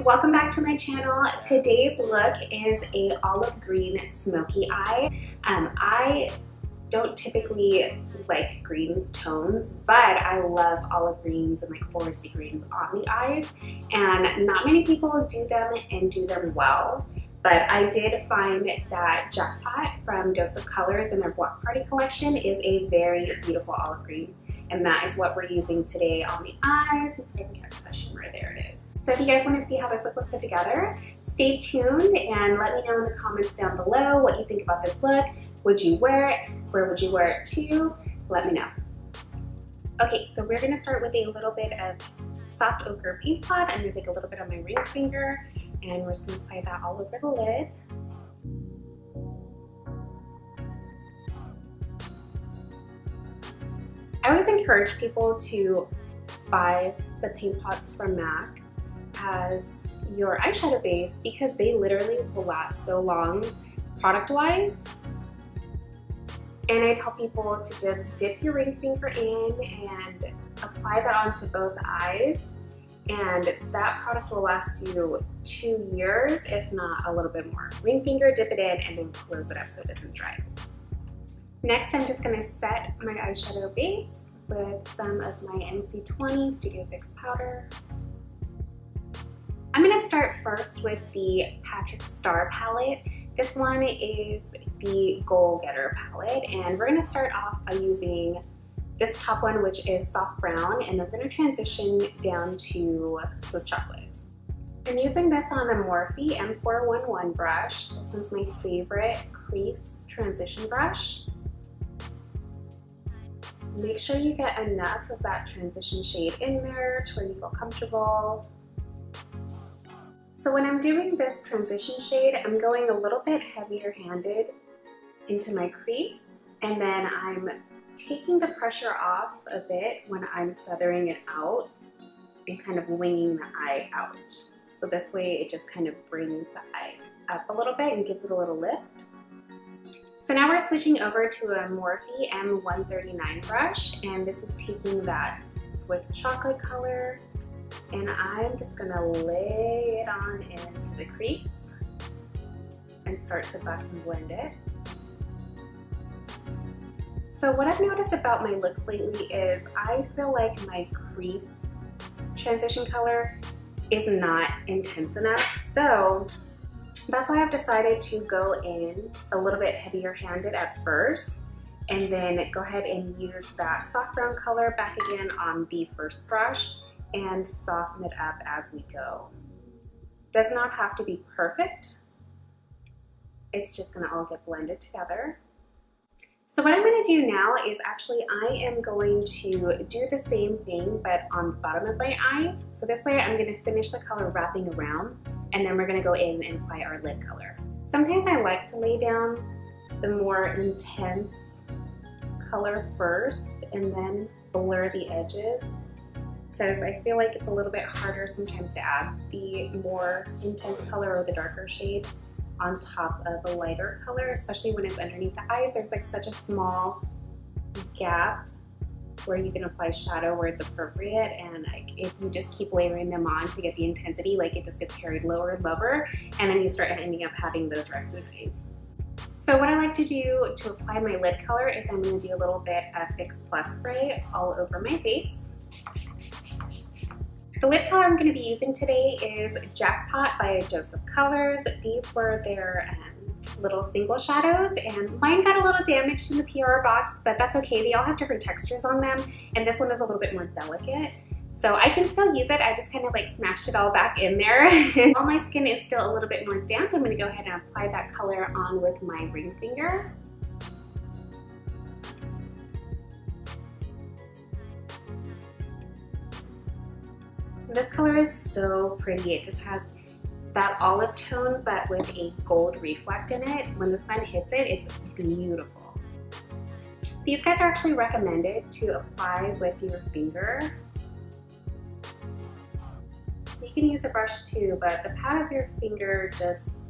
welcome back to my channel. Today's look is a olive green smoky eye. I don't typically like green tones, but I love olive greens and like foresty greens on the eyes, and not many people do them and do them well. But I did find that Jackpot from Dose of Colors in their Block Party collection is a very beautiful olive green. And that is what we're using today on the eyes. Let's see if I can catch that shimmer. There it is. So if you guys want to see how this look was put together, stay tuned and let me know in the comments down below what you think about this look. Would you wear it? Where would you wear it to? Let me know. Okay, so we're gonna start with a little bit of soft ochre paint pot. I'm gonna take a little bit on my ring finger and we're just gonna apply that all over the lid. I always encourage people to buy the paint pots from MAC as your eyeshadow base because they literally will last so long product-wise. And I tell people to just dip your ring finger in and apply that onto both eyes, and that product will last you 2 years, if not a little bit more. Ring finger, dip it in, and then close it up so it doesn't dry. Next, I'm just gonna set my eyeshadow base with some of my MC20 Studio Fix powder. I'm gonna start first with the Patrick Star palette. This one is the Goalgetter palette, and we're gonna start off by using this top one, which is soft brown, and then we're gonna transition down to Swiss chocolate. I'm using this on a Morphe M411 brush. This one's my favorite crease transition brush. Make sure you get enough of that transition shade in there to where you feel comfortable. So when I'm doing this transition shade, I'm going a little bit heavier handed into my crease, and then I'm taking the pressure off a bit when I'm feathering it out and kind of winging the eye out. So this way it just kind of brings the eye up a little bit and gives it a little lift. So now we're switching over to a Morphe M139 brush, and this is taking that Swiss chocolate color, and I'm just gonna lay it on into the crease and start to buff and blend it. So what I've noticed about my looks lately is I feel like my crease transition color is not intense enough. So that's why I've decided to go in a little bit heavier handed at first, and then go ahead and use that soft brown color back again on the first brush and soften it up as we go. Does not have to be perfect. It's just gonna all get blended together. So what I'm gonna do now is actually I am going to do the same thing but on the bottom of my eyes. So this way I'm gonna finish the color wrapping around, and then we're gonna go in and apply our lid color. Sometimes I like to lay down the more intense color first and then blur the edges, because I feel like it's a little bit harder sometimes to add the more intense color or the darker shade on top of a lighter color, especially when it's underneath the eyes. There's like such a small gap where you can apply shadow where it's appropriate, and like if you just keep layering them on to get the intensity, like it just gets carried lower and lower, and then you start ending up having those rectangle eyes. So what I like to do to apply my lid color is I'm going to do a little bit of Fix Plus spray all over my face. The lid color I'm going to be using today is Jackpot by Dose of Colors. These were their little single shadows, and mine got a little damaged in the PR box, but that's okay. They all have different textures on them, and this one is a little bit more delicate. So I can still use it. I just kind of like smashed it all back in there. While my skin is still a little bit more damp, I'm going to go ahead and apply that color on with my ring finger. This color is so pretty. It just has that olive tone, but with a gold reflect in it. When the sun hits it, it's beautiful. These guys are actually recommended to apply with your finger. You can use a brush too, but the pad of your finger just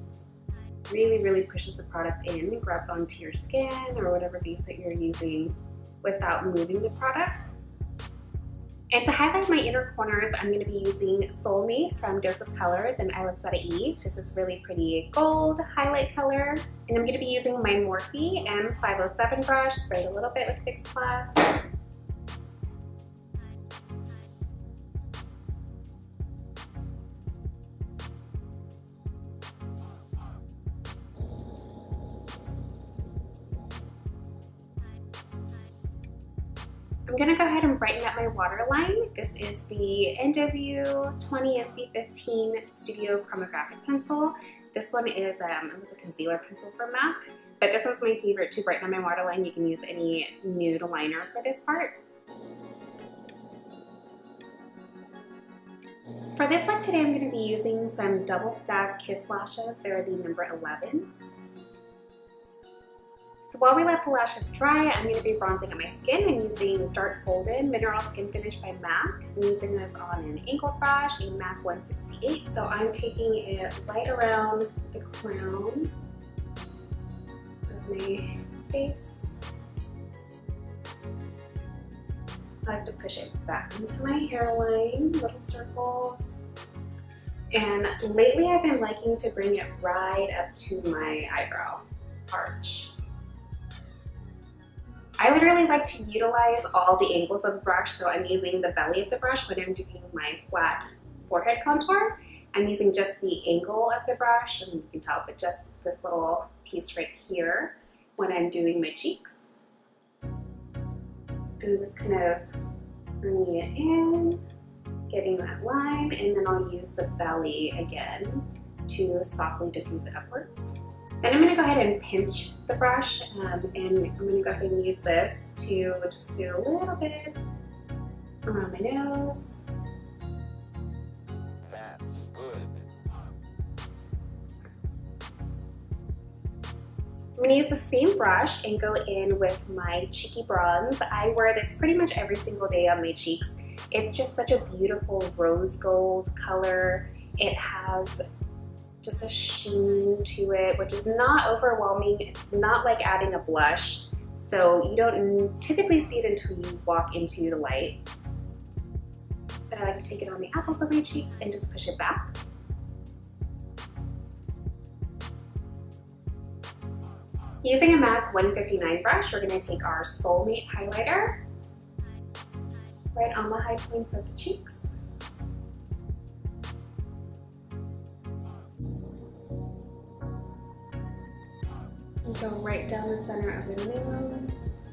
really pushes the product in, grabs onto your skin or whatever base that you're using without moving the product. And to highlight my inner corners, I'm going to be using Soulmate from Dose of Colors and I Love Sada E. It's just this really pretty gold highlight color. And I'm going to be using my Morphe M507 brush, sprayed a little bit with Fix Plus. I'm gonna go ahead and brighten up my waterline. This is the NW20 NC15 Studio Chromographic Pencil. This one is, it was a concealer pencil from MAC, but this one's my favorite to brighten up my waterline. You can use any nude liner for this part. For this look today, I'm gonna be using some double stack Kiss lashes. They're the number 11s. So while we let the lashes dry, I'm going to be bronzing up my skin. I'm using Dark Golden Mineral Skin Finish by MAC. I'm using this on an angled brush, a MAC 168. So I'm taking it right around the crown of my face. I like to push it back into my hairline, little circles. And lately I've been liking to bring it right up to my eyebrow arch. I literally like to utilize all the angles of the brush, so I'm using the belly of the brush when I'm doing my flat forehead contour. I'm using just the angle of the brush, and you can tell, but just this little piece right here when I'm doing my cheeks. And I'm just kind of bringing it in, getting that line, and then I'll use the belly again to softly diffuse it upwards. Then I'm going to go ahead and pinch the brush, and I'm going to go ahead and use this to just do a little bit around my nose. That's good. I'm going to use the same brush and go in with my cheeky bronze. I wear this pretty much every single day on my cheeks. It's just such a beautiful rose gold color. It has just a sheen to it, which is not overwhelming. It's not like adding a blush, so you don't typically see it until you walk into the light. But I like to take it on the apples of my cheeks and just push it back. Using a MAC 159 brush, we're going to take our Soulmate highlighter right on the high points of the cheeks. And go right down the center of the nose.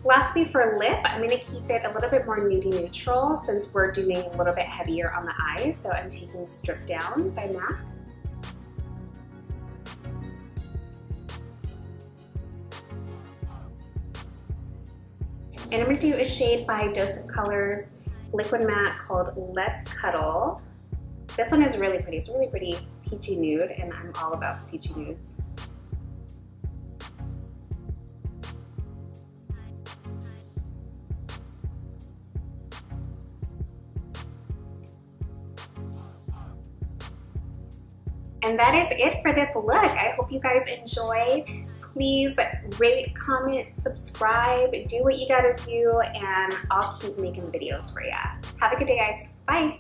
Lastly, for lip, I'm going to keep it a little bit more nudie neutral since we're doing a little bit heavier on the eyes. So I'm taking Strip Down by MAC. And I'm going to do a shade by Dose of Colors Liquid Matte called Let's Cuddle. This one is really pretty. It's a really pretty peachy nude, and I'm all about the peachy nudes. And that is it for this look. I hope you guys enjoy. Please rate, comment, subscribe, do what you gotta do, and I'll keep making videos for ya. Have a good day, guys. Bye.